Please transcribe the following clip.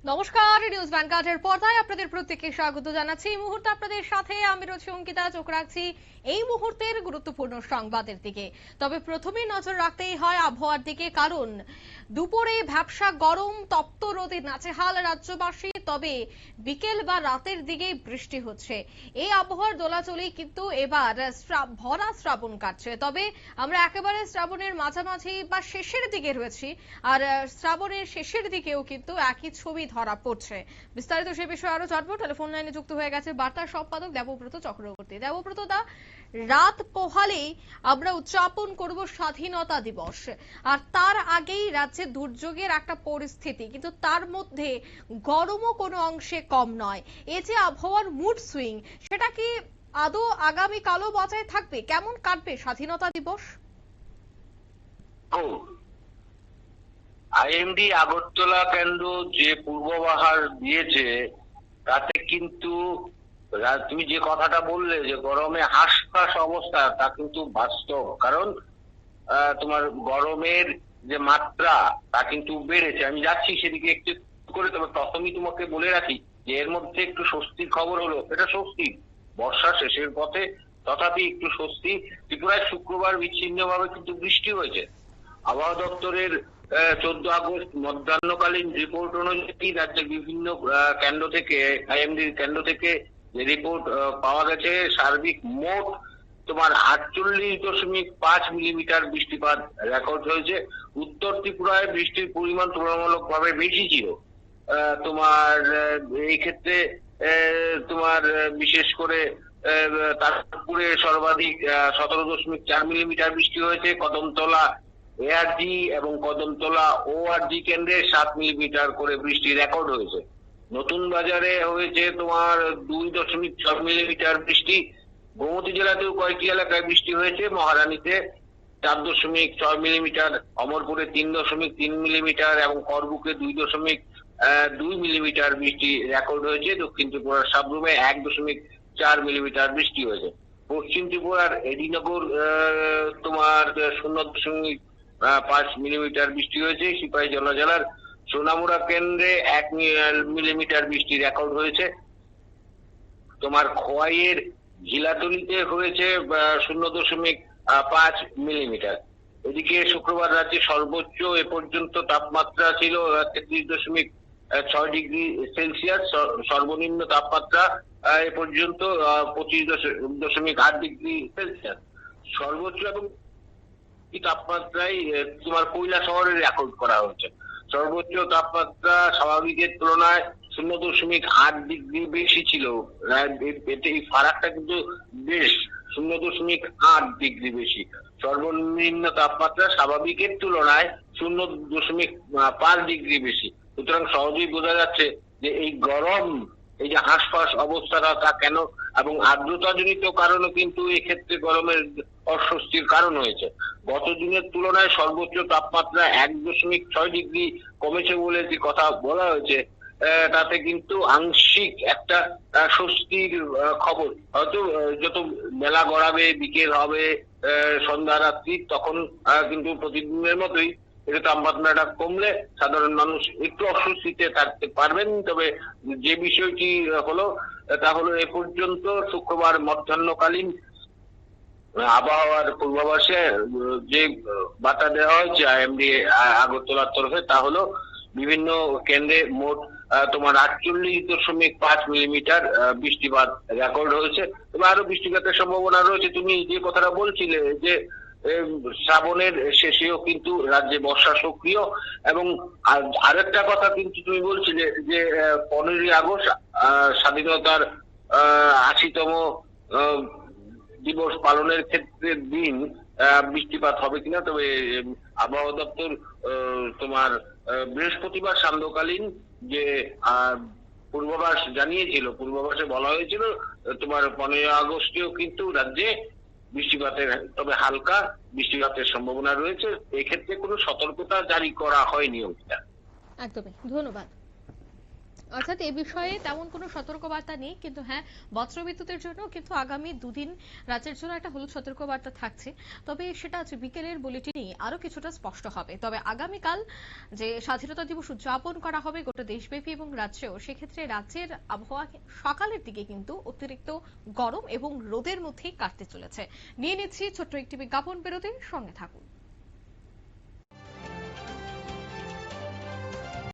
নমস্কার, নিউজ ভ্যানগার্ডের পর্দায় আপনাদের প্রত্যেককে স্বাগত জানাচ্ছি। এই মুহূর্তে আপনাদের সাথে আমি রয়েছি অঙ্কিতা। চোখ রাখছি এই মুহূর্তের গুরুত্বপূর্ণ সংবাদের দিকে। তবে প্রথমেই নজর রাখতেই হয় আবহাওয়ার দিকে, কারণ দুপুরে ভ্যাপসা গরম, তপ্ত রোদে নাচেহাল রাজ্যবাসী। তবে বিকেল বা রাতের দিকেই বৃষ্টি হচ্ছে। এই আবহাওয়ার দোলাচলেই কিন্তু এবার ভরা শ্রাবণ কাটছে। তবে আমরা একেবারে শ্রাবণের মাঝামাঝি বা শেষের দিকে রয়েছি, আর শ্রাবণের শেষের দিকেও কিন্তু একই ছবি ধরা পড়ছে। বিস্তারিত সে বিষয়ে আরো জানবো। টেলিফোন লাইনে যুক্ত হয়ে গেছে বার্তার সম্পাদক দেবব্রত চক্রবর্তী। দেবব্রত দা, রাত পোহালেই আমরা উদযাপন করব স্বাধীনতা দিবস, আর তার আগেই রাজ্যে দুর্যোগের একটা পরিস্থিতি, কিন্তু তার মধ্যে গরমও কোনো অংশে কম নয়। এই যে আবহাওয়ার মুড সুইং, সেটা কি আদৌ আগামী কালও বজায় থাকবে? কেমন কাটবে স্বাধীনতা দিবস? আইএমডি আগরতলা কেন্দ্র যে পূর্বাভাস দিয়েছে তাতে কিন্তু তুমি যে কথাটা বললে যে গরমে হাঁসফাঁস অবস্থা, তা কিন্তু বাস্তব। কারণ তোমার গরমের যে মাত্রা তা কিন্তু বেড়েছে। আমি যাচ্ছি সেদিকে একটু করে, তবে প্রথমেই তোমাকে বলে রাখি যে এর মধ্যে একটু স্বস্তির খবর হলো। এটা স্বস্তি, বর্ষা শেষের পথে, তথাপি একটু স্বস্তি। ত্রিপুরায় শুক্রবার বিচ্ছিন্নভাবে কিন্তু বৃষ্টি হয়েছে। আবহাওয়া দপ্তরের 14 আগস্ট মধ্যাহ্নকালীন রিপোর্ট অনুযায়ী রাজ্যের বিভিন্ন কেন্দ্র থেকে, আইএমডির কেন্দ্র থেকে যে রিপোর্ট পাওয়া গেছে, সার্বিক মোট তোমার 48.5 মিলিমিটার বৃষ্টিপাত রেকর্ড হয়েছে। উত্তর ত্রিপুরায় বৃষ্টির পরিমাণ তুলনামূলকভাবে বেশি ছিল। তোমার এই ক্ষেত্রে তোমার বিশেষ করে তারপরে সর্বাধিক 17.4 মিলিমিটার বৃষ্টি হয়েছে। কদমতলা এআরজি এবং কদমতলা ওআরজি কেন্দ্রে 7 মিলিমিটার করে বৃষ্টি রেকর্ড হয়েছে। নতুন বাজারে হয়েছে তোমার 2.6 মিলিমিটার বৃষ্টি। গোমতী জেলাতেও কয়েকটি এলাকায় বৃষ্টি হয়েছে। মহারানীতে 4.6 মিলিমিটার, অমরপুরে 3.3 মিলিমিটার এবং করবুকে 2.2 মিলিমিটার বৃষ্টি রেকর্ড হয়েছে। দক্ষিণ ত্রিপুরার সাবরুমে 1.4 মিলিমিটার বৃষ্টি হয়েছে। পশ্চিম ত্রিপুরার এডিনগর তোমার 0.5 মিলিমিটার বৃষ্টি হয়েছে। সিপাহীজলা জেলার সোনামুড়া কেন্দ্রে 1 মিলিমিটার বৃষ্টি রেকর্ড হয়েছে। তোমার খোয়াইয়ের ঘিলাতলিতে হয়েছে 0.5 মিলিমিটার। এদিকে শুক্রবার রাজ্যে সর্বোচ্চ এ পর্যন্ত তাপমাত্রা ছিল 33.6 ডিগ্রি সেলসিয়াস। সর্বনিম্ন তাপমাত্রা এ পর্যন্ত 25.8 ডিগ্রি সেলসিয়াস। সর্বোচ্চ এবং তাপমাত্রায় তোমার কৈলা শহরে রেকর্ড করা হয়েছে। সর্বোচ্চ তাপমাত্রা স্বাভাবিকের তুলনায় 0.8 ডিগ্রি বেশি ছিল। এই ফারাকটা কিন্তু বেশ, 0.8 ডিগ্রি বেশি। সর্বনিম্ন তাপমাত্রা স্বাভাবিকের তুলনায় 0.5 ডিগ্রি বেশি। সুতরাং সহজেই বোঝা যাচ্ছে যে এই গরম, এই যে হাঁসফাঁস অবস্থাটা তা কেন, এবং আর্দ্রতাজনিত কারণও কিন্তু এক্ষেত্রে গরমের অস্বস্তির কারণ হয়েছে। গত দিনের তুলনায় সর্বোচ্চ তাপমাত্রা 1.6 ডিগ্রি কমেছে বলে যে কথা বলা হয়েছে, তাতে কিন্তু আংশিক একটা স্বস্তির খবর। হয়তো যত বেলা গড়াবে, বিকেল হবে, সন্ধ্যা রাত্রি, তখন কিন্তু প্রতিদিনের মতোই এটা তাপমাত্রাটা কমলে সাধারণ মানুষ একটু অস্বস্তিতে থাকতে পারবেন। তবে যে বিষয়টি হলো তা হলো এ পর্যন্ত শুক্রবার মধ্যাহ্নকালীন আবহাওয়ার পূর্বাভাসে যে বার্তা দেওয়া হয়েছে আইএমডি আগরতলার তরফে, তা হলো বিভিন্ন কেন্দ্রে মোট তোমার 48.5 মিলিমিটার বৃষ্টিপাত রেকর্ড হয়েছে। তবে আরো বৃষ্টিপাতের সম্ভাবনা রয়েছে। তুমি যে কথাটা বলছিলে যে শ্রাবণের শেষেও কিন্তু রাজ্যে বর্ষা সক্রিয়, এবং আরেকটা কথা কিন্তু তুমি বলছিলে যে 15ই আগস্ট স্বাধীনতার 80তম দিবস পালনের ক্ষেত্রে দিন বৃষ্টিপাত হবে কিনা। তবে আবহাওয়া দপ্তর তোমার বৃহস্পতিবার সান্ধ্যকালীন যে পূর্বাভাস জানিয়েছিল, পূর্বাভাসে বলা হয়েছিল তোমার 15 আগস্টেও কিন্তু রাজ্যে বৃষ্টিপাতের, তবে হালকা বৃষ্টিপাতের সম্ভাবনা রয়েছে। এক্ষেত্রে কোনো সতর্কতা জারি করা হয়নি। একদমই, ধন্যবাদ। অর্থাৎ এ বিষয়ে তেমন কোনো সতর্কবার্তা নেই, কিন্তু হ্যাঁ, বজ্রবিদ্যুতের জন্য কিন্তু আগামী দুদিন রাজ্যের জন্য একটা হলুদ সতর্কবার্তা থাকছে। তবে সেটা আজ বিকেলের বুলেটিনেই আরো কিছুটা স্পষ্ট হবে। তবে আগামীকাল যে স্বাধীনতা দিবস উদযাপন করা হবে গোটা দেশব্যাপী এবং রাজ্যেও, সেক্ষেত্রে রাজ্যের আবহাওয়া সকালের দিকে কিন্তু অতিরিক্ত গরম এবং রোদের মধ্যেই কাটতে চলেছে। নিয়ে নিচ্ছি ছোট্ট একটি বিজ্ঞাপন বিরতি, সঙ্গে থাকুন।